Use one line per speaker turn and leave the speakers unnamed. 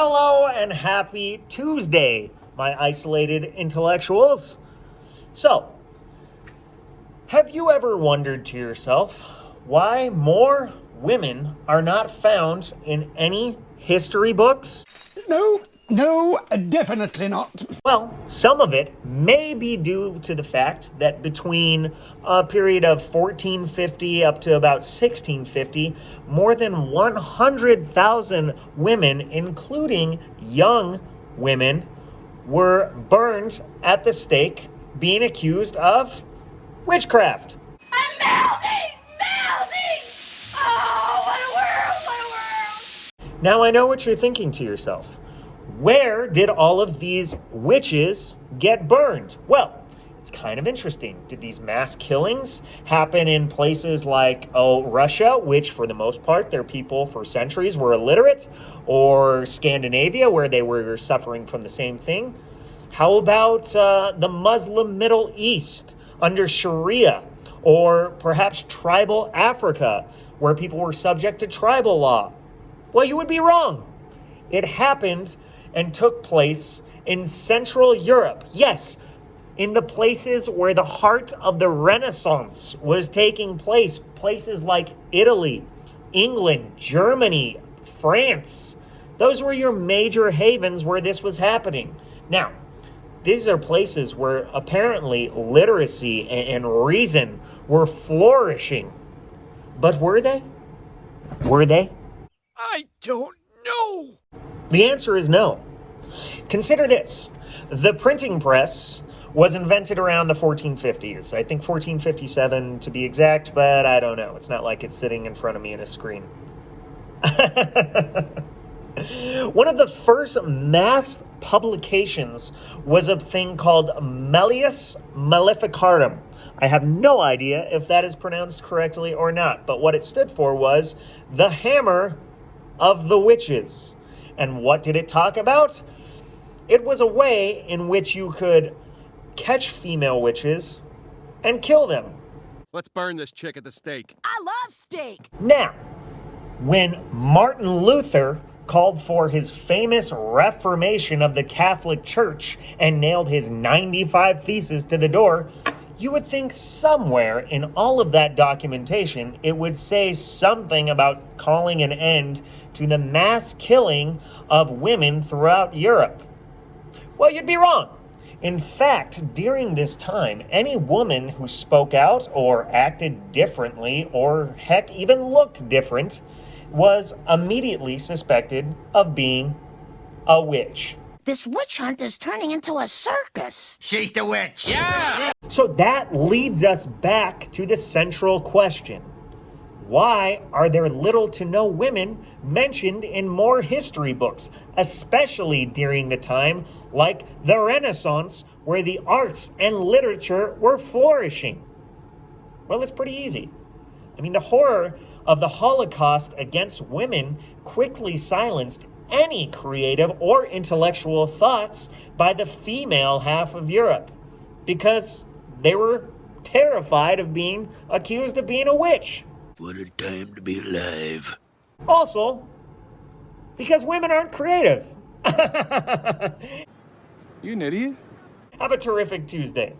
Hello and happy Tuesday, my isolated intellectuals. So, have you ever wondered to yourself why more women are not found in any history books?
No, definitely not.
Well, some of it may be due to the fact that between a period of 1450 up to about 1650, more than 100,000 women, including young women, were burned at the stake, being accused of witchcraft.
I'm melting! Oh, what a world!
Now, I know what you're thinking to yourself. Where did all of these witches get burned? Well, it's kind of interesting. Did these mass killings happen in places like, Russia, which for the most part, their people for centuries were illiterate, or Scandinavia, where they were suffering from the same thing? How about the Muslim Middle East under Sharia, or perhaps tribal Africa, where people were subject to tribal law? Well, you would be wrong. It happened and took place in Central Europe. Yes, in the places where the heart of the Renaissance was taking place. Places like Italy, England, Germany, France. Those were your major havens where this was happening. Now, these are places where apparently literacy and reason were flourishing. But were they? Were they?
I don't know.
The answer is no. Consider this. The printing press was invented around the 1450s. I think 1457 to be exact, but I don't know. It's not like it's sitting in front of me in a screen. One of the first mass publications was a thing called Malleus Maleficarum. I have no idea if that is pronounced correctly or not, but what it stood for was the hammer of the witches. And what did it talk about? It was a way in which you could catch female witches and kill them.
Let's burn this chick at the stake.
I love steak!
Now, when Martin Luther called for his famous reformation of the Catholic Church and nailed his 95 theses to the door, you would think somewhere in all of that documentation, it would say something about calling an end to the mass killing of women throughout Europe. Well, you'd be wrong. In fact, during this time, any woman who spoke out or acted differently or heck, even looked different was immediately suspected of being a witch.
This witch hunt is turning into a circus.
She's the witch.
Yeah!
So that leads us back to the central question. Why are there little to no women mentioned in more history books, especially during the time like the Renaissance, where the arts and literature were flourishing? Well, it's pretty easy. I mean, the horror of the Holocaust against women quickly silenced any creative or intellectual thoughts by the female half of Europe because they were terrified of being accused of being a witch.
What a time to be alive.
Also, because women aren't creative.
You an idiot?
Have a terrific Tuesday.